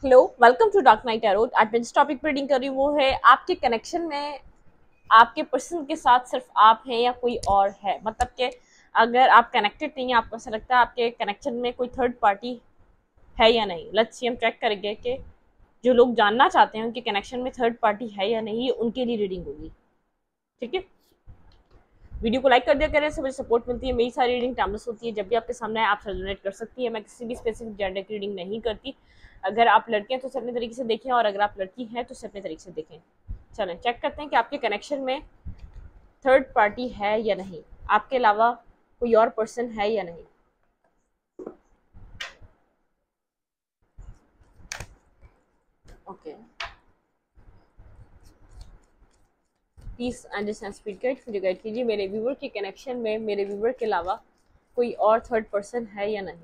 Hello, welcome to dark night tarot. आज मैं जिस टॉपिक पर रीडिंग कर रही हूँ वो है आपके कनेक्शन में आपके पर्सन के साथ सिर्फ आप हैं या कोई और है। मतलब कि अगर आप कनेक्टेड नहीं है, आपको ऐसा लगता है आपके कनेक्शन में कोई थर्ड पार्टी है या नहीं। लेट्स सी, हम चेक करेंगे कि जो लोग जानना चाहते हैं उनके कनेक्शन में थर्ड पार्टी है या नहीं, उनके लिए रीडिंग होगी। ठीक है, वीडियो को लाइक कर दिया करें, इससे मुझे सपोर्ट मिलती है। मेरी सारी रीडिंग टाइमलेस होती है, जब भी आपके सामने आए आप रेजोनेट कर सकती है। मैं किसी भी स्पेसिफिक जेंडर की रीडिंग नहीं करती। अगर आप लड़के हैं तो उसे अपने तरीके से देखें, और अगर आप लड़की हैं तो उसे अपने तरीके से देखें। चलें चेक करते हैं कि आपके कनेक्शन में थर्ड पार्टी है या नहीं, आपके अलावा कोई और पर्सन है या नहीं। Okay, please understand speed guide, मुझे गाइड कीजिए। मेरे व्यूवर के कनेक्शन में मेरे व्यूवर के अलावा कोई और थर्ड पर्सन है या नहीं।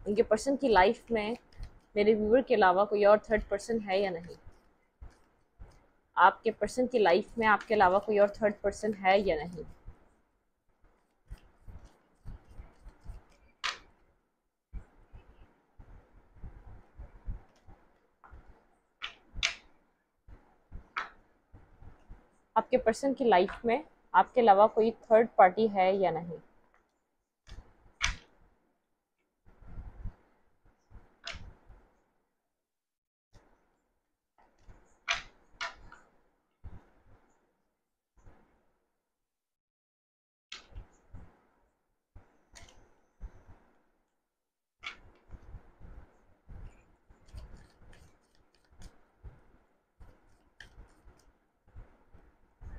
उनके पर्सन की लाइफ में मेरे व्यूवर के अलावा कोई और थर्ड पर्सन है या नहीं। आपके पर्सन की लाइफ में आपके अलावा कोई और थर्ड पर्सन है या नहीं। आपके पर्सन की लाइफ में आपके अलावा कोई थर्ड पार्टी है या नहीं।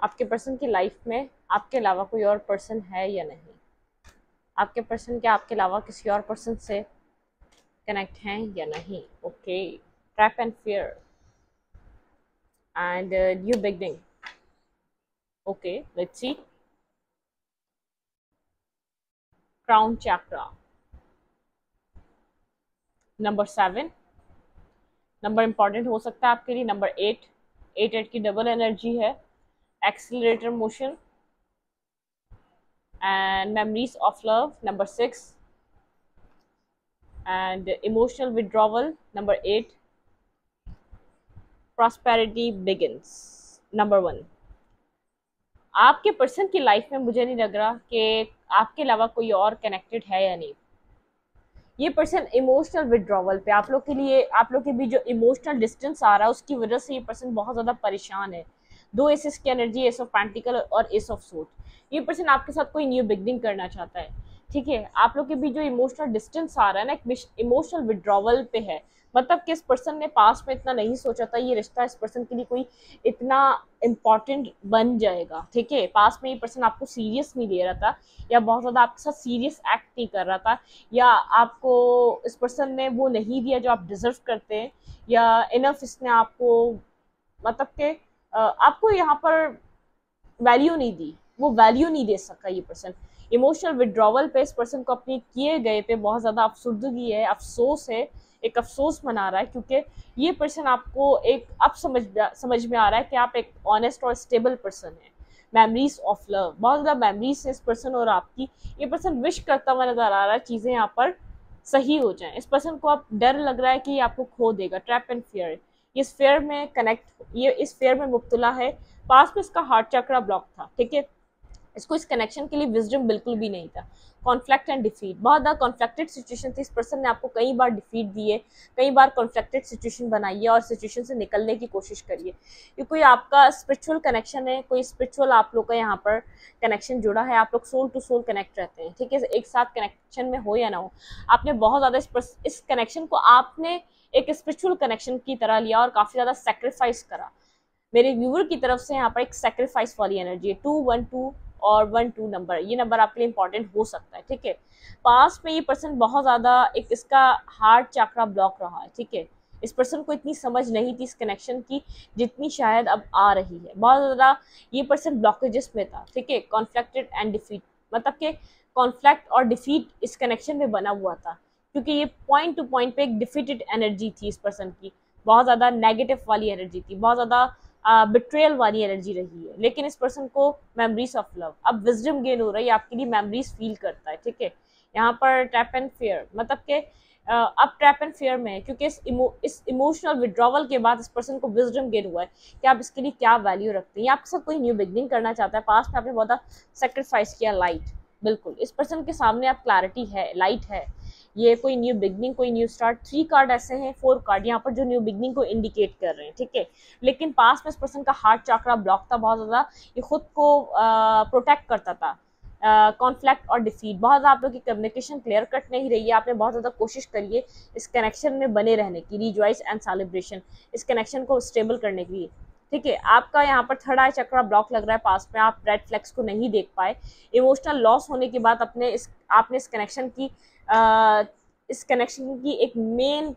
आपके पर्सन की लाइफ में आपके अलावा कोई और पर्सन है या नहीं। आपके पर्सन क्या आपके अलावा किसी और पर्सन से कनेक्ट हैं या नहीं। Okay, trap and fear and new beginning. Okay, let's see. Crown chakra, number 7। Number important हो सकता है आपके लिए। नंबर 8, 8 की डबल एनर्जी है। Accelerator motion and memories of love, number 6, and emotional withdrawal, number 8, prosperity begins, number 1। आपके person की life में मुझे नहीं लग रहा कि आपके अलावा कोई और कनेक्टेड है या नहीं। ये पर्सन इमोशनल विड्रॉवल पे आप लोग के लिए, आप लोग के बीच जो इमोशनल डिस्टेंस आ रहा है उसकी वजह से ये पर्सन बहुत ज़्यादा परेशान है। दो एसेस की एनर्जी, एस ऑफ पेंटिकल और एस ऑफ सूट। ये पर्सन आपके साथ कोई न्यू बिगनिंग करना चाहता है। ठीक है, आप लोग के बीच जो इमोशनल डिस्टेंस आ रहा है ना, एक इमोशनल विड्रॉवल पे है। मतलब कि इस पर्सन ने पास्ट में इतना नहीं सोचा था ये रिश्ता इस पर्सन के लिए कोई इतना इम्पॉर्टेंट बन जाएगा। ठीक है, पास्ट में ये पर्सन आपको सीरियस नहीं ले रहा था, या बहुत ज़्यादा आपके साथ सीरियस एक्ट नहीं कर रहा था, या आपको इस पर्सन ने वो नहीं दिया जो आप डिजर्व करते हैं, या इनफ इसने आपको, मतलब कि आपको यहाँ पर वैल्यू नहीं दी, वो वैल्यू नहीं दे सका ये पर्सन। इमोशनल विड्रॉवल पे इस पर्सन को अपने किए गए पे बहुत ज़्यादा अफसुर्दगी है, अफसोस है, एक अफसोस मना रहा है, क्योंकि ये पर्सन आपको एक अब समझ में आ रहा है कि आप एक ऑनेस्ट और स्टेबल पर्सन है। मेमोरीज ऑफ लव, बहुत ज़्यादा मेमोरीज है इस पर्सन और आपकी। ये पर्सन विश करता हुआ नजर आ रहा है चीज़ें यहाँ पर सही हो जाएं। इस पर्सन को अब डर लग रहा है कि ये आपको खो देगा। ट्रैप एंड फियर, इस फेयर में कनेक्ट, ये इस फेयर में मुब्तला है। पास में इसका हार्ट चक्रा ब्लॉक था। ठीक है, इसको इस कनेक्शन के लिए विजडम बिल्कुल भी नहीं था। कॉन्फ्लिक्ट एंड डिफीट, बहुत ज़्यादा कॉन्फ्लिक्टेड सिचुएशन थी। इस पर्सन ने आपको कई बार डिफीट दी है, कई बार कॉन्फ्लिक्टेड सिचुएशन बनाई है और सिचुएशन से निकलने की कोशिश करी है। ये कोई आपका स्पिरिचुअल कनेक्शन है, कोई स्पिरिचुअल आप लोग का यहाँ पर कनेक्शन जुड़ा है। आप लोग सोल टू सोल कनेक्ट रहते हैं। ठीक है, एक साथ कनेक्शन में हो या ना हो, आपने बहुत ज़्यादा इस कनेक्शन को आपने एक स्पिरिचुअल कनेक्शन की तरह लिया और काफ़ी ज़्यादा सेक्रीफाइस करा। मेरे व्यूअर की तरफ से यहाँ पर एक सेक्रीफाइस वाली एनर्जी है। 212 और 12 नंबर, ये नंबर आपके लिए इंपॉर्टेंट हो सकता है। ठीक है, पास्ट में ये पर्सन बहुत ज़्यादा एक इसका हार्ट चक्रा ब्लॉक रहा है। ठीक है, इस पर्सन को इतनी समझ नहीं थी इस कनेक्शन की जितनी शायद अब आ रही है। बहुत ज़्यादा ये पर्सन ब्लॉकेजेस में था। ठीक है, कॉन्फ्लिक्टेड एंड डिफीट, मतलब कि कॉन्फ्लिक्ट और डिफीट इस कनेक्शन में बना हुआ था, क्योंकि ये पॉइंट टू पॉइंट पे एक डिफीटेड एनर्जी थी इस पर्सन की। बहुत ज़्यादा नेगेटिव वाली एनर्जी थी, बहुत ज़्यादा बिट्रेयल वाली एनर्जी रही है। लेकिन इस पर्सन को मेमोरीज ऑफ लव, अब विजडम गेन हो रही है, आपके लिए मेमोरीज फील करता है। ठीक है, यहाँ पर ट्रैप एंड फियर, मतलब कि अब ट्रैप एंड फेयर में है, क्योंकि इस इमोशनल विड्रॉवल के बाद इस पर्सन को विजडम गेन हुआ है कि आप इसके लिए क्या वैल्यू रखते हैं, या आपके साथ कोई न्यू बिगनिंग करना चाहता है। पास्ट में आपने बहुत सेक्रीफाइस किया लाइट, बिल्कुल इस पर्सन के सामने आप क्लैरिटी है, लाइट है, ये कोई न्यू बिगनिंग, कोई न्यू स्टार्ट। 3 कार्ड ऐसे हैं, 4 कार्ड यहाँ पर जो न्यू बिगनिंग को इंडिकेट कर रहे हैं, ठीक है। लेकिन पास्ट में इस पर्सन का हार्ट चक्रा ब्लॉक था बहुत ज़्यादा, ये खुद को प्रोटेक्ट करता था, कॉन्फ्लिक्ट और डिफीट। बहुत ज़्यादा आप लोग की कम्युनिकेशन क्लियर कट नहीं रही है, आपने बहुत ज़्यादा कोशिश करी है इस कनेक्शन में बने रहने की, रिजॉइस एंड सेलिब्रेशन, इस कनेक्शन को स्टेबल करने के लिए, ठीक है। आपका यहाँ पर थर्ड आई चक्रा ब्लॉक लग रहा है पास्ट में, आप रेड फ्लैग्स को नहीं देख पाए। इमोशनल लॉस होने के बाद आपने इस कनेक्शन की एक मेन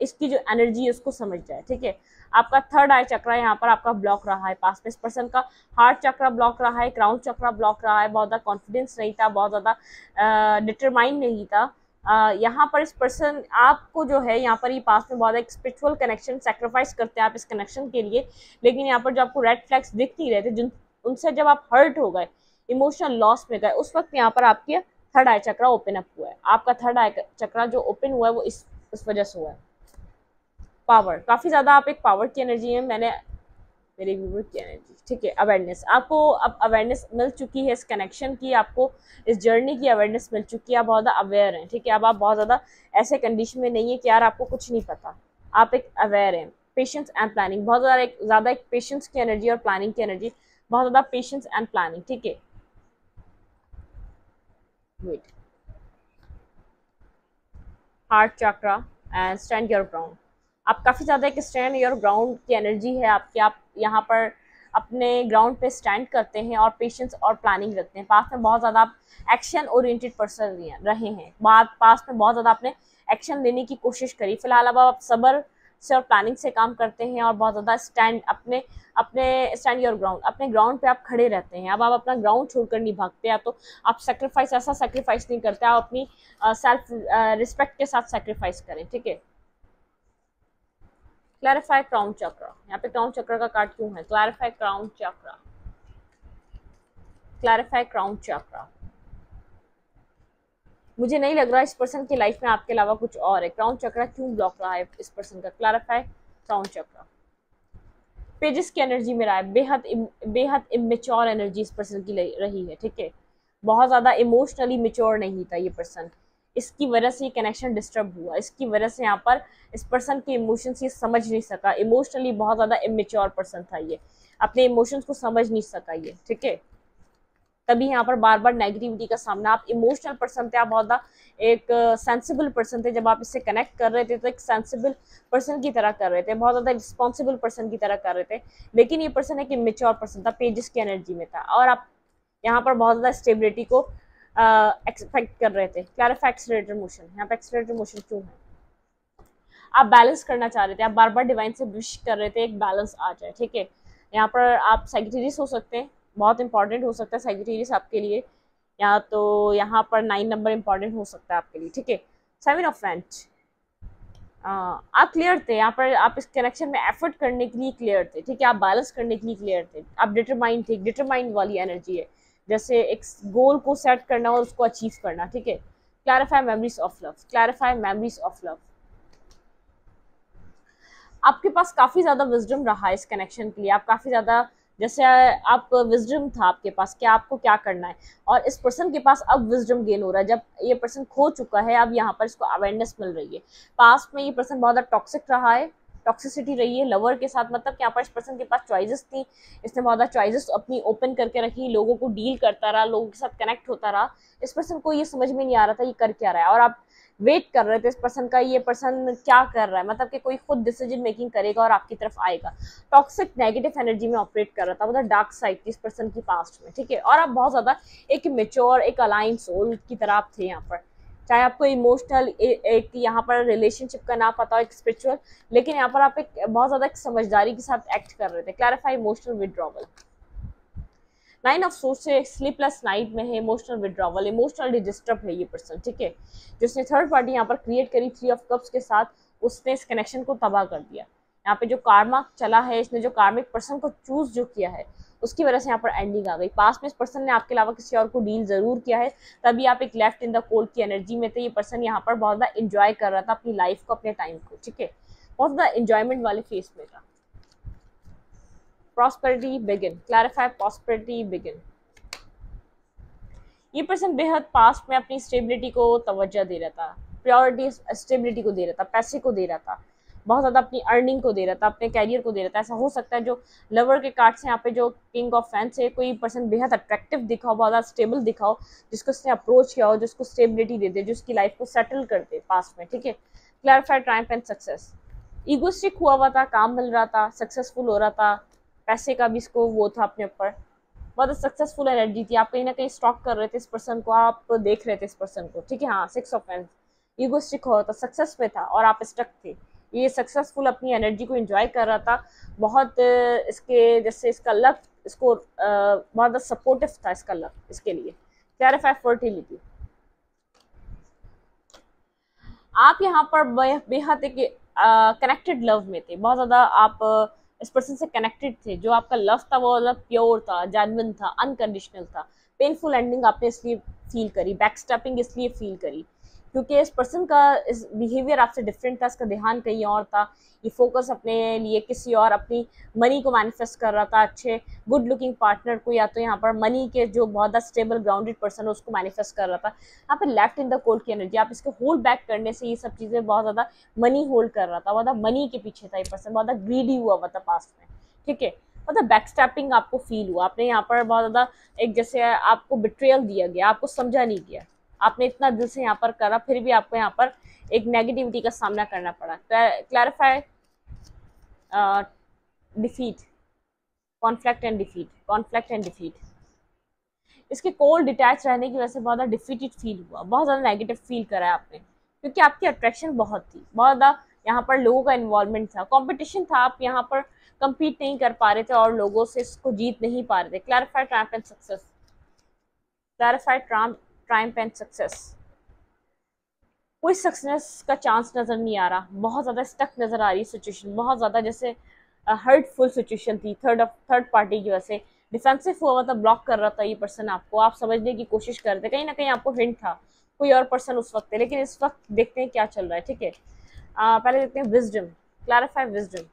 इसकी जो एनर्जी है उसको समझ जाए, ठीक है। आपका थर्ड आई चक्रा यहाँ पर आपका ब्लॉक रहा है पास्ट में, इस पर्सन का हार्ट चक्रा ब्लॉक रहा है, क्राउन चक्रा ब्लॉक रहा है, बहुत ज़्यादा कॉन्फिडेंस नहीं था, बहुत ज़्यादा डिटरमाइन नहीं था। यहाँ पर इस पर्सन आपको जो है यहाँ पर ये पास्ट में बहुत एक स्पिरिचुअल कनेक्शन सेक्रीफाइस करते हैं आप इस कनेक्शन के लिए, लेकिन यहाँ पर जो आपको रेड फ्लैग्स दिख नहीं रहे थे, जिन उनसे जब आप हर्ट हो गए, इमोशनल लॉस में गए, उस वक्त यहाँ पर आपके थर्ड आई चक्रा ओपन अप हुआ है। आपका थर्ड आई चक्रा जो ओपन हुआ है वो इस वजह से हुआ है। पावर, काफ़ी ज़्यादा आप एक पावर की एनर्जी है, मेरे व्यूवर की एनर्जी, ठीक है। अवेयरनेस, आपको अब अवेयरनेस मिल चुकी है इस कनेक्शन की, आपको इस जर्नी की अवेयरनेस मिल चुकी है, आप बहुत ज़्यादा अवेयर हैं, ठीक है। अब आप बहुत ज़्यादा ऐसे कंडीशन में नहीं है कि यार आपको कुछ नहीं पता, आप एक अवेयर हैं। पेशेंस एंड प्लानिंग, बहुत ज़्यादा एक पेशेंस की एनर्जी और प्लानिंग की एनर्जी, बहुत ज़्यादा पेशेंस एंड प्लानिंग, ठीक है। Wait, heart chakra and stand your ground, आप काफ़ी ज़्यादा एक स्टैंड योर ग्राउंड की एनर्जी है आपकी, आप यहाँ पर अपने ग्राउंड पे स्टैंड करते हैं और पेशेंस और प्लानिंग रखते हैं। पास्ट में बहुत ज़्यादा आप एक्शन ओरिएंटेड पर्सन रहे हैं, पास्ट में बहुत ज़्यादा आपने एक्शन लेने की कोशिश करी। फिलहाल अब आप सब्र से और प्लानिंग से काम करते हैं और बहुत ज़्यादा स्टैंड योर ग्राउंड, अपने ग्राउंड पे आप खड़े रहते हैं। अब आप अपना ग्राउंड छोड़कर नहीं भागते, या तो आप ऐसा सेक्रीफाइस नहीं करते, आप अपनी सेल्फ रिस्पेक्ट के साथ सेक्रीफाइस करें, ठीक है। क्लैरिफाई क्राउन चक्रा, यहाँ पे क्राउन चक्र का कार्ड क्यों है? क्लैरिफाई क्राउन चक्रा, क्लैरिफाई क्राउन चक्रा। मुझे नहीं लग रहा इस पर्सन की लाइफ में आपके अलावा कुछ और है। क्राउन चक्रा क्यों ब्लॉक रहा है इस पर्सन का? क्लैरिफाई क्राउन चक्रा। पेजेस की एनर्जी में रहा है, बेहद इमेच्योर एनर्जी इस पर्सन की रही है, ठीक है। बहुत ज़्यादा इमोशनली मेच्योर नहीं था ये पर्सन, इसकी वजह से ये कनेक्शन डिस्टर्ब हुआ, इसकी वजह से यहाँ पर इस पर्सन के इमोशंस ये समझ नहीं सका। इमोशनली बहुत ज़्यादा इमेच्योर पर्सन था ये, अपने इमोशंस को समझ नहीं सका ये, ठीक है। तभी यहाँ पर बार बार नेगेटिविटी का सामना। आप इमोशनल पर्सन थे, आप बहुत ज़्यादा एक सेंसिबल पर्सन थे, जब आप इससे कनेक्ट कर रहे थे तो एक सेंसिबल पर्सन की तरह कर रहे थे, बहुत ज़्यादा रिस्पॉन्सिबल पर्सन की तरह कर रहे थे। लेकिन ये पर्सन एक इमेच्योर पर्सन था, पेजेस की एनर्जी में था, और आप यहाँ पर बहुत ज़्यादा स्टेबिलिटी को एक्सपेक्ट कर रहे थे। क्लैरिफाई एक्सीलरेटर मोशन, यहाँ पे एक्सीलरेटर मोशन क्यों है? आप बैलेंस करना चाह रहे थे, आप बार बार डिवाइन से विश कर रहे थे एक बैलेंस आ जाए, ठीक है। यहाँ पर आप सेक्रेटरीज हो सकते हैं, बहुत इंपॉर्टेंट हो सकता है सेक्रेटरीज आपके लिए, या तो यहाँ पर 9 नंबर इंपॉर्टेंट हो सकता है आपके लिए, ठीक है। 7 ऑफ वेंट, आप क्लियर थे यहाँ पर, आप इस कनेक्शन में एफर्ट करने के लिए क्लियर थे, ठीक है। आप बैलेंस करने के लिए क्लियर थे, आप डिटरमाइंड थे, डिटरमाइंड वाली एनर्जी है, जैसे एक गोल को सेट करना और उसको अचीव करना, ठीक है। Clarify memories of love, clarify memories of love. आपके पास काफ़ी ज़्यादा विजडम रहा है इस कनेक्शन के लिए, आप काफ़ी ज़्यादा, जैसे आप विजडम था आपके पास कि आपको क्या करना है, और इस पर्सन के पास अब विजडम गेन हो रहा है। जब ये पर्सन खो चुका है, अब यहाँ पर इसको अवेयरनेस मिल रही है। पास्ट में ये पर्सन बहुत ज़्यादा टॉक्सिक रहा है, टॉक्सिसिटी रही है लवर के साथ, मतलब कि यहाँ पर इस पर्सन के पास चॉइसेस थी, इसने बहुत ज़्यादा चॉइसेस अपनी ओपन करके रखी, लोगों को डील करता रहा, लोगों के साथ कनेक्ट होता रहा। इस पर्सन को ये समझ में नहीं आ रहा था ये कर क्या रहा है, और आप वेट कर रहे थे इस पर्सन का, ये पर्सन क्या कर रहा है, मतलब कि कोई खुद डिसीजन मेकिंग करेगा और आपकी तरफ आएगा। टॉक्सिक नेगेटिव एनर्जी में ऑपरेट कर रहा था, मतलब डार्क साइड थी इस पर्सन की पास्ट में, ठीक है। और आप बहुत ज़्यादा एक मेच्योर, एक अलाइन सोल की तरह आप थे यहाँ पर, चाहे आपको इमोशनल एक यहाँ पर रिलेशनशिप का ना पता हो, एक स्पिरिचुअल, लेकिन यहाँ पर आप एक बहुत ज़्यादा एक समझदारी के साथ एक्ट कर रहे थे। Clarify emotional withdrawal, 9 of source से स्लीपलेस नाइट में है, इमोशनल विड्रॉवल, इमोशनली डिस्टर्ब है ये पर्सन, ठीक है। जिसने थर्ड पार्टी यहाँ पर क्रिएट करी 3 ऑफ कप्स के साथ, उसने इस कनेक्शन को तबाह कर दिया। यहाँ पे जो कार्मा चला है, इसने जो कार्मिक पर्सन को चूज जो किया है उसकी वजह से यहाँ पर एंडिंग आ गई। पास्ट में इस पर्सन ने आपके अलावा किसी और को डील जरूर किया है, तभी आप एक लेफ्ट इन द कोल्ड की एनर्जी में थे। ये पर्सन यहाँ पर बहुत ज़्यादा इंजॉय कर रहा था अपनी लाइफ को, अपने टाइम को, ठीक है, बहुत ज़्यादा इंजॉयमेंट वाले फेस में था। Prosperity begin, clarify prosperity begin. ये पर्सन बेहद पास्ट में अपनी स्टेबिलिटी को तवज्जो दे रहा था, प्योरिटी स्टेबिलिटी को दे रहा था, पैसे को दे रहा था, बहुत ज़्यादा अपनी अर्निंग को दे रहा था, अपने कैरियर को दे रहा था। ऐसा हो सकता है जो लवर के कार्ड्स हैं यहाँ पे, जो किंग ऑफ फैंस है, कोई पर्सन बेहद अट्रैक्टिव दिखाओ, बहुत ज़्यादा स्टेबल दिखाओ, जिसको उसने अप्रोच किया हो, जिसको स्टेबिलिटी दे दे, जो उसकी लाइफ को सेटल कर दे पास्ट में, ठीक है। Clarify Triumph and success. Egoistic हुआ था, काम मिल रहा था, सक्सेसफुल हो रहा था, पैसे का भी इसको वो था अपने ऊपर, बहुत सक्सेसफुल एनर्जी थी। आप कहीं ना कहीं स्टॉक कर रहे थे इस पर्सन को, आप देख रहे थे इस पर्सन को, ठीक है। हाँ, 6 ऑफ वांड्स, ईगोस्टिक हो था, सक्सेस में था और आप स्टक थे। ये सक्सेसफुल अपनी एनर्जी को एंजॉय कर रहा था, बहुत इसके जैसे इसका लक इसको बहुत सपोर्टिव था इसका लक इसके लिए। Clarify fertility. आप यहाँ पर बेहद एक कनेक्टेड लव में थे, बहुत ज़्यादा आप इस पर्सन से कनेक्टेड थे। जो आपका लव था वो मतलब प्योर था, जेन्युइन था, अनकंडीशनल था। पेनफुल एंडिंग आपने इसलिए फील करी, बैकस्टैपिंग इसलिए फील करी क्योंकि इस पर्सन का इस बिहेवियर आपसे डिफरेंट था, इसका ध्यान कहीं और था। ये फोकस अपने लिए किसी और, अपनी मनी को मैनिफेस्ट कर रहा था, अच्छे गुड लुकिंग पार्टनर को, या तो यहाँ पर मनी के जो बहुत ज़्यादा स्टेबल ग्राउंडेड पर्सन है उसको मैनिफेस्ट कर रहा था। यहाँ पर लेफ्ट इन द कोल्ड की एनर्जी, आप इसको होल्ड बैक करने से ये सब चीज़ें बहुत ज़्यादा मनी होल्ड कर रहा था, बहुत ज़्यादा मनी के पीछे था ये पर्सन, बहुत ज़्यादा ग्रीडी हुआ था पास्ट में, ठीक है। मतलब बैकस्टैपिंग आपको फील हुआ, आपने यहाँ पर बहुत ज़्यादा एक जैसे आपको बिट्रेयल दिया गया, आपको समझा नहीं गया, आपने इतना दिल से यहाँ पर करा, फिर भी आपको यहाँ पर एक नेगेटिविटी का सामना करना पड़ा। Clarify defeat, conflict and defeat, conflict and defeat. इसके कोल्ड डिटैच रहने की वजह से बहुत ज़्यादा डिफीटेड फील हुआ, बहुत ज़्यादा नेगेटिव फील करा है आपने, क्योंकि आपकी अट्रैक्शन बहुत थी, बहुत ज़्यादा यहाँ पर लोगों का इन्वॉल्वमेंट था, कंपटीशन था, आप यहाँ पर compete नहीं कर पा रहे थे और लोगों से इसको जीत नहीं पा रहे थे। Clarify Triumph and success, clarify Triumph and success. कोई सक्सेस का चांस नज़र नहीं आ रहा, बहुत ज़्यादा स्टक नज़र आ रही है सिचुएशन, बहुत ज़्यादा जैसे हर्टफुल सिचुएशन थी, थर्ड पार्टी की वजह से डिफेंसिव हुआ था, ब्लॉक कर रहा था ये पर्सन आपको, आप समझने की कोशिश कर रहे थे, कहीं ना कहीं आपको हिंट था कोई और पर्सन उस वक्त है, लेकिन इस वक्त देखते हैं क्या चल रहा है, ठीक है। पहले देखते हैं wisdom, clarify wisdom.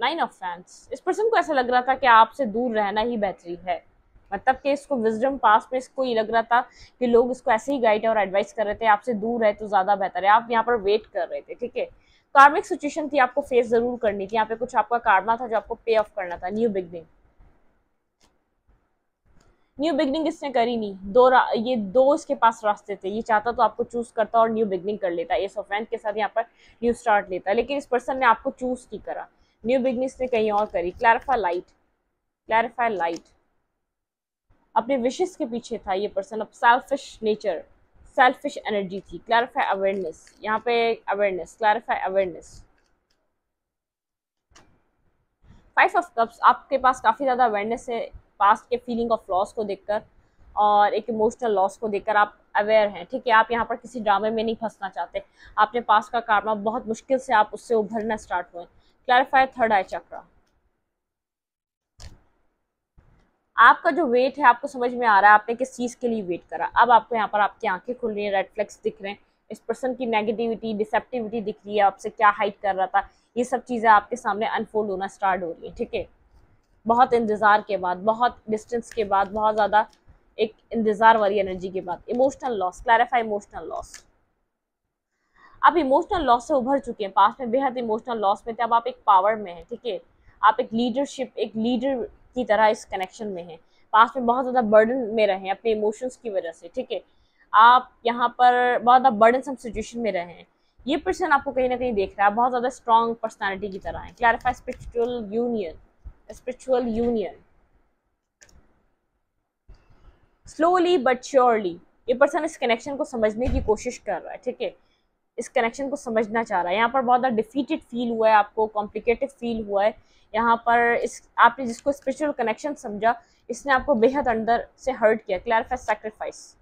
9 of fans, इस पर्सन को ऐसा लग रहा था कि आपसे दूर रहना ही बेहतरीन है, मतलब कि इसको विजडम पास में इसको ये लग रहा था कि लोग इसको ऐसे ही गाइड और एडवाइस कर रहे थे, आपसे दूर है तो ज़्यादा बेहतर है, आप यहाँ पर वेट कर रहे थे, ठीक है। कार्मिक सिचुएशन थी, आपको फेस जरूर करनी थी, यहाँ पे कुछ आपका कार्मा था जो आपको पे ऑफ करना था। न्यू बिगनिंग, न्यू बिगनिंग इसने करी नहीं, ये दो इसके पास रास्ते थे, ये चाहता तो आपको चूज करता और न्यू बिगनिंग कर लेता, एस ऑफ वैंड के साथ यहाँ पर न्यू स्टार्ट लेता, लेकिन इस पर्सन ने आपको चूज नहीं करा, न्यू बिगनिंग इसने कहीं और करी। Clarify light, clarify light. अपने विशेस के पीछे था ये पर्सन, अब सेल्फिश नेचर, सेल्फिश एनर्जी थी। क्लैरिफाई अवेयरनेस, यहाँ पे awareness, clarify awareness. 5 of cups, आपके पास काफ़ी ज़्यादा अवेयरनेस है पास्ट के फीलिंग ऑफ लॉस को देखकर और एक इमोशनल लॉस को देखकर आप अवेयर हैं, ठीक है। आप यहाँ पर किसी ड्रामे में नहीं फंसना चाहते, आपने पास्ट का कार्मा बहुत मुश्किल से आप उससे उभरना स्टार्ट हुए। क्लैरिफाई थर्ड आई चक्रा, आपका जो वेट है आपको समझ में आ रहा है आपने किस चीज़ के लिए वेट करा, अब आपको यहाँ पर आपकी आंखें खुल रही हैं, रेड फ्लैग्स दिख रहे हैं, इस पर्सन की नेगेटिविटी, डिसेप्टिविटी दिख रही है, आपसे क्या हाइड कर रहा था, ये सब चीज़ें आपके सामने अनफोल्ड होना स्टार्ट हो रही है, ठीक है। बहुत इंतज़ार के बाद, बहुत डिस्टेंस के बाद, बहुत ज़्यादा एक इंतज़ार वाली एनर्जी के बाद। Emotional loss, clarify emotional loss. आप इमोशनल लॉस से उभर चुके हैं, पास्ट में बेहद इमोशनल लॉस में थे, अब आप एक पावर में हैं, ठीक है। आप एक लीडरशिप, एक लीडर की तरह इस कनेक्शन में हैं, पास्ट में बहुत ज़्यादा बर्डन में रहे अपने इमोशंस की वजह से, ठीक है। आप यहाँ पर बहुत ज़्यादा बर्डनसम सिचुएशन में रहे हैं, ये पर्सन आपको कहीं ना कहीं देख रहा है, बहुत ज़्यादा स्ट्रॉन्ग पर्सनैलिटी की तरह है। Clarify spiritual union, spiritual union. Slowly but surely ये पर्सन इस कनेक्शन को समझने की कोशिश कर रहा है, ठीक है, इस कनेक्शन को समझना चाह रहा है। यहाँ पर बहुत ज़्यादा डिफीटेड फील हुआ है आपको, कॉम्प्लिकेटेड फील हुआ है यहाँ पर, इस आपने जिसको स्पिरिचुअल कनेक्शन समझा इसने आपको बेहद अंदर से हर्ट किया। क्लैरिफाई सैक्रिफाइस,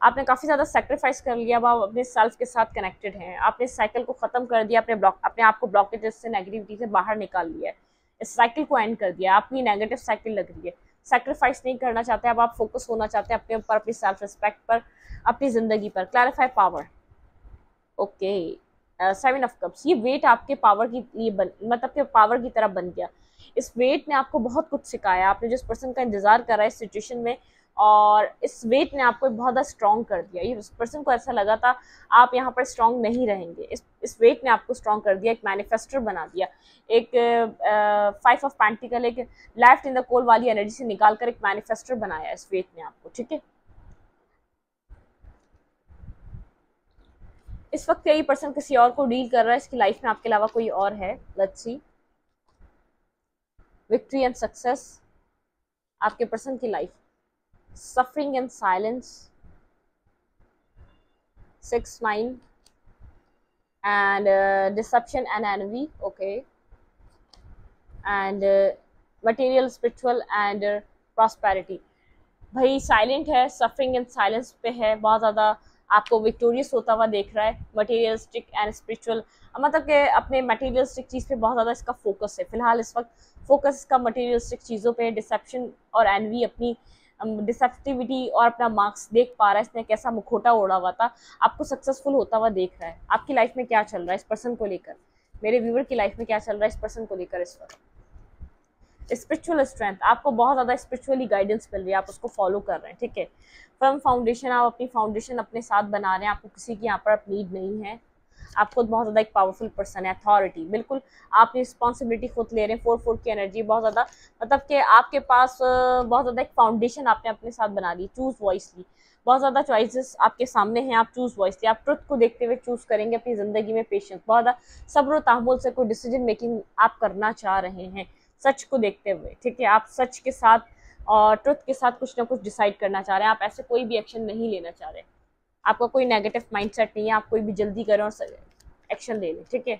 आपने काफ़ी ज़्यादा सेक्रीफाइस कर लिया, अब आप अपने सेल्फ के साथ कनेक्टेड हैं, आपने साइकिल को ख़त्म कर दिया, अपने आप को ब्लॉकेजेस से, नेगेटिविटी से बाहर निकाल लिया है। इस साइकिल को एंड कर दिया, आपकी नेगेटिव साइकिल लग रही है, सेक्रीफाइस नहीं करना चाहते, अब आप फोकस होना चाहते हैं अपने ऊपर, अपनी सेल्फ रिस्पेक्ट पर, अपनी जिंदगी पर। Clarify power, okay. 7 of cups, ये वेट आपके पावर की लिए मतलब के पावर की तरह बन गया। इस वेट ने आपको बहुत कुछ सिखाया, आपने जिस पर्सन का इंतजार कर रहा है इस सिचुएशन में, और इस वेट ने आपको बहुत ज़्यादा स्ट्रॉन्ग कर दिया। ये उस पर्सन को ऐसा लगा था आप यहाँ पर स्ट्रॉन्ग नहीं रहेंगे, इस वेट ने आपको स्ट्रॉन्ग कर दिया, एक मैनिफेस्टर बना दिया, एक 5 ऑफ पेंटिकल, एक लेफ्ट इन द कोल वाली एनर्जी से निकालकर एक मैनिफेस्टर बनाया इस वेट ने आपको, ठीक है। इस वक्त यही पर्सन किसी और को डील कर रहा है, इसकी लाइफ में आपके अलावा कोई और है। Let's see, victory and success, आपके पर्सन की life, suffering and silence, 6 9 and deception and envy, okay, and material, spiritual and prosperity। भाई साइलेंट है, सफरिंग एंड साइलेंस पे है, बहुत ज़्यादा आपको विक्टोरियस होता हुआ देख रहा है, मटेरियलिस्टिक एंड स्पिरिचुअल, मतलब कि अपने मटेरियलिस्टिक चीज़ पे बहुत ज़्यादा इसका फोकस है फिलहाल इस वक्त, फोकस इसका मटेरियलिस्टिक चीज़ों पे, डिसेप्शन और एनवी, अपनी डिसेप्टिविटी और अपना मार्क्स देख पा रहा है, इसने कैसा मुखोटा ओढ़ा हुआ था, आपको सक्सेसफुल होता हुआ देख रहा है। आपकी लाइफ में क्या चल रहा है इस पर्सन को लेकर, मेरे व्यूवर की लाइफ में क्या चल रहा है इस पर्सन को लेकर इस वक्त। स्पिरिचुअल स्ट्रेंथ, आपको बहुत ज़्यादा स्पिरिचुअली गाइडेंस मिल रही है, आप उसको फॉलो कर रहे हैं, ठीक है। फर्म फाउंडेशन, आप अपनी फाउंडेशन अपने साथ बना रहे हैं, आपको किसी की यहाँ पर आप नीड नहीं है, आप खुद बहुत ज़्यादा एक पावरफुल पर्सन है, अथॉरिटी, बिल्कुल आप रिस्पॉन्सिबिलिटी खुद ले रहे हैं, 4 की एनर्जी बहुत ज़्यादा, मतलब कि आपके पास बहुत ज़्यादा एक फाउंडेशन आपने अपने साथ बना ली। चूज़ वॉइसली, बहुत ज़्यादा चॉइसेस आपके सामने हैं, आप चूज़ वॉइसली, आप ट्रुथ को देखते हुए चूज़ करेंगे अपनी ज़िंदगी में, पेशेंस, बहुत ज़्यादा सब्र तहमुल से कोई डिसीजन मेकिंग आप करना चाह रहे हैं, सच को देखते हुए, ठीक है। आप सच के साथ और ट्रुथ के साथ कुछ ना कुछ डिसाइड करना चाह रहे हैं, आप ऐसे कोई भी एक्शन नहीं लेना चाह रहे, आपका कोई नेगेटिव माइंडसेट नहीं है, आप कोई भी जल्दी करें और एक्शन ले लें, ठीक है।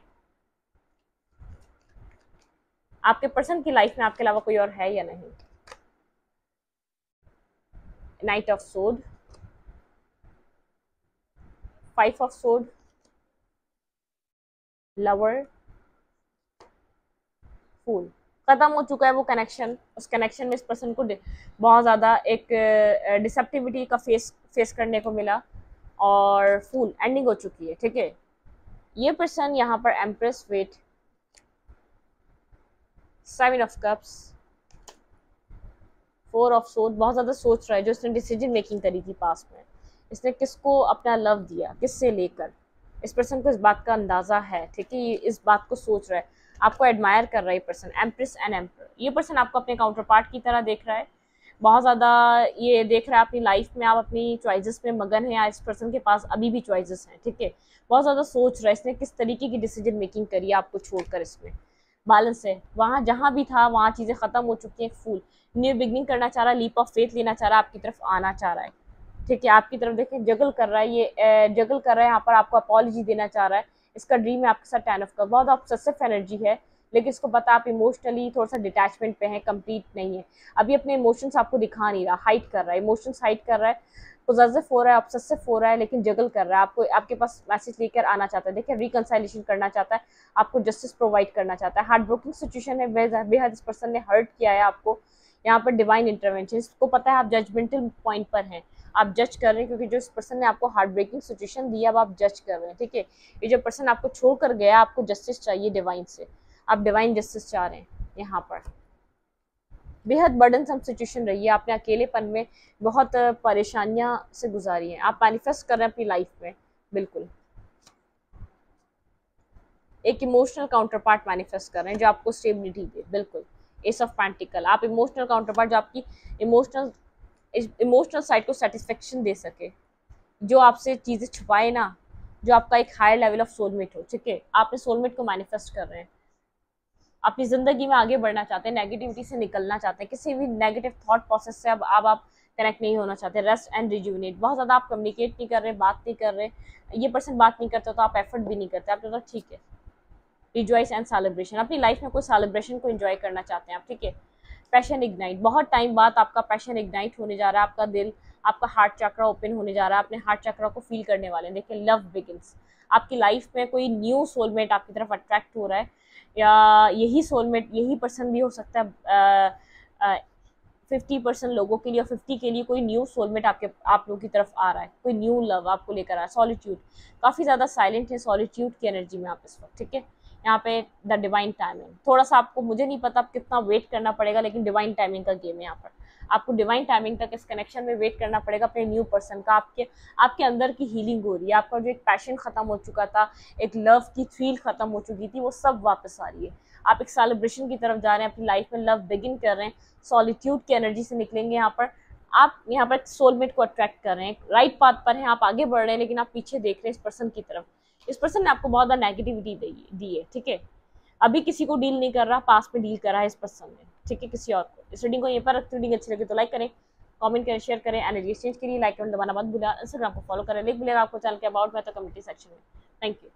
आपके पर्सन की लाइफ में आपके अलावा कोई और है या नहीं। नाइट ऑफ सोड, 5 ऑफ सोड, लवर, फूल। खत्म हो चुका है वो कनेक्शन, उस कनेक्शन में इस पर्सन को बहुत ज़्यादा एक डिसेप्टिविटी का फेस करने को मिला, और फूल एंडिंग हो चुकी है, ठीक है। ये पर्सन यहाँ पर empress, wait, 7 of cups, 4 of swords, बहुत ज़्यादा सोच रहा है, जो इसने डिसीजन मेकिंग करी थी पास में, इसने किसको अपना लव दिया, किससे लेकर, इस पर्सन को इस बात का अंदाज़ा है, ठीक है, ये इस बात को सोच रहा है, आपको एडमायर कर रहा है ये पर्सन, एम्प्रेस एंड एम्पर। ये पर्सन आपको अपने काउंटर पार्ट की तरह देख रहा है, बहुत ज़्यादा ये देख रहा है अपनी लाइफ में आप अपनी चॉइसेस में मगन हैं, इस पर्सन के पास अभी भी चॉइसेस हैं, ठीक है। बहुत ज़्यादा सोच रहा है इसने किस तरीके की डिसीजन मेकिंग करी है आपको छोड़कर, इसमें बैलेंस है, वहाँ जहाँ भी था वहाँ चीज़ें ख़त्म हो चुकी हैं, फूल न्यू बिगनिंग करना चाह रहा है, लीप ऑफ फेथ लेना चाह रहा है, आपकी तरफ आना चाह रहा है, ठीक है। आपकी तरफ देखें जगल कर रहा है, ये जगल कर रहा है, यहाँ पर आपको अपॉलॉजी देना चाह रहा है, इसका ड्रीम है आपके साथ 10 ऑफ कप, बहुत ऑब्सेसिव एनर्जी है, लेकिन इसको पता आप इमोशनली थोड़ा सा डिटैचमेंट पे हैं, कंप्लीट नहीं है अभी, अपने इमोशंस आपको दिखा नहीं रहा, हाइड कर रहा है, इमोशंस हाइड कर रहा है, पोजेसिव हो रहा है, ऑब्सेसिव हो रहा है, लेकिन जगल कर रहा है, आपको आपके पास मैसेज लेकर आना चाहता है, देखिए रिकंसाइलेशन करना चाहता है, आपको जस्टिस प्रोवाइड करना चाहता है। हार्ट ब्रोकिंग सिचुएशन है, बेहद इस पर्सन ने हर्ट किया है आपको, यहाँ पर डिवाइन इंटरवेंशन, इसको पता है आप जजमेंटल पॉइंट पर हैं, आप जज कर रहे हैं, क्योंकि जो इस पर्सन ने आपको हार्ट ब्रेकिंग सिचुएशन दी, अब आप जज कर रहे हैं, ठीक है। ये जो पर्सन आपको छोड़कर गया, आपको जस्टिस चाहिए डिवाइन से, आप डिवाइन जस्टिस चाह रहे हैं, यहाँ पर बेहद बर्डनसम सिचुएशन रही है, आपने अकेलेपन में बहुत परेशानियां से गुजारी हैं, आप मैनिफेस्ट कर रहे हैं अपनी लाइफ में, बिल्कुल एक इमोशनल काउंटर पार्ट मैनिफेस्ट कर रहे हैं जो आपको स्टेबिलिटी दे, बिल्कुल एस ऑफ पेंटिकल, आप इमोशनल काउंटर पार्ट जो आपकी इमोशनल साइड को सेटिस्फेक्शन दे सके, जो आपसे चीज़ें छुपाए ना, जो आपका एक हायर लेवल ऑफ सोलमेट हो, ठीक है। आपने सोलमेट को मैनिफेस्ट कर रहे हैं, अपनी ज़िंदगी में आगे बढ़ना चाहते हैं, नेगेटिविटी से निकलना चाहते हैं, किसी भी नेगेटिव थॉट प्रोसेस से अब आप कनेक्ट नहीं होना चाहते, रेस्ट एंड रिजुविनेट, बहुत ज़्यादा आप कम्युनिकेट नहीं कर रहे, बात नहीं कर रहे, ये पर्सन बात नहीं करते तो आप एफर्ट भी नहीं करते, आप तो ठीक है। रिजॉइस एंड सेलिब्रेशन, अपनी लाइफ में कोई सेलिब्रेशन को एंजॉय करना चाहते हैं आप, ठीक है। पैशन इग्नाइट, बहुत टाइम बाद आपका पैशन इग्नाइट होने जा रहा है, आपका दिल, आपका हार्ट चक्रा ओपन होने जा रहा है, अपने हार्ट चक्रा को फील करने वाले हैं, देखिए लव बिगिंस, आपकी लाइफ में कोई न्यू सोलमेट आपकी तरफ अट्रैक्ट हो रहा है, या यही सोलमेट, यही पर्सन भी हो सकता है 50% लोगों के लिए और 50 के लिए कोई न्यू सोलमेट आप लोगों की तरफ आ रहा है, कोई न्यू लव आपको लेकर आ रहा है। सॉलिट्यूड काफ़ी ज़्यादा साइलेंट है, सॉलिट्यूड की एनर्जी में आप इस वक्त, ठीक है। यहाँ पे द डिवाइन टाइमिंग, थोड़ा सा आपको, मुझे नहीं पता आप कितना वेट करना पड़ेगा, लेकिन डिवाइन टाइमिंग का गेम है यहाँ पर। आपको डिवाइन टाइमिंग तक इस कनेक्शन में वेट करना पड़ेगा अपने न्यू पर्सन का। आपके अंदर की हीलिंग हो रही है, आपका जो एक पैशन खत्म हो चुका था, एक लव की थ्रिल खत्म हो चुकी थी, वो सब वापस आ रही है। आप एक सेलिब्रेशन की तरफ जा रहे हैं, अपनी लाइफ में लव बिगिन कर रहे हैं, सॉलिट्यूड की एनर्जी से निकलेंगे यहाँ पर। आप यहाँ पर सोलमेट को अट्रैक्ट कर रहे हैं, राइट पाथ पर हैं, आप आगे बढ़ रहे हैं, लेकिन आप पीछे देख रहे हैं इस पर्सन की तरफ। इस पर्सन ने आपको बहुत ज़्यादा नेगेटिविटी दी है, ठीक है। अभी किसी को डील नहीं कर रहा, पास में डील कर रहा है इस पर्सन ने, ठीक है, किसी और को। इस रीडिंग को यहीं पर रखते, रीडिंग अच्छी लगे तो लाइक करें, कमेंट करें, शेयर करें। एनर्जी एक्सचेंज के लिए लाइक कमेंट दबाना मत भूलिए, इंस्टाग्राम को फॉलो करें, लिंक मिलेगा आपको चैनल के अबाउट में तो कम्युनिटी सेक्शन में। Thank you.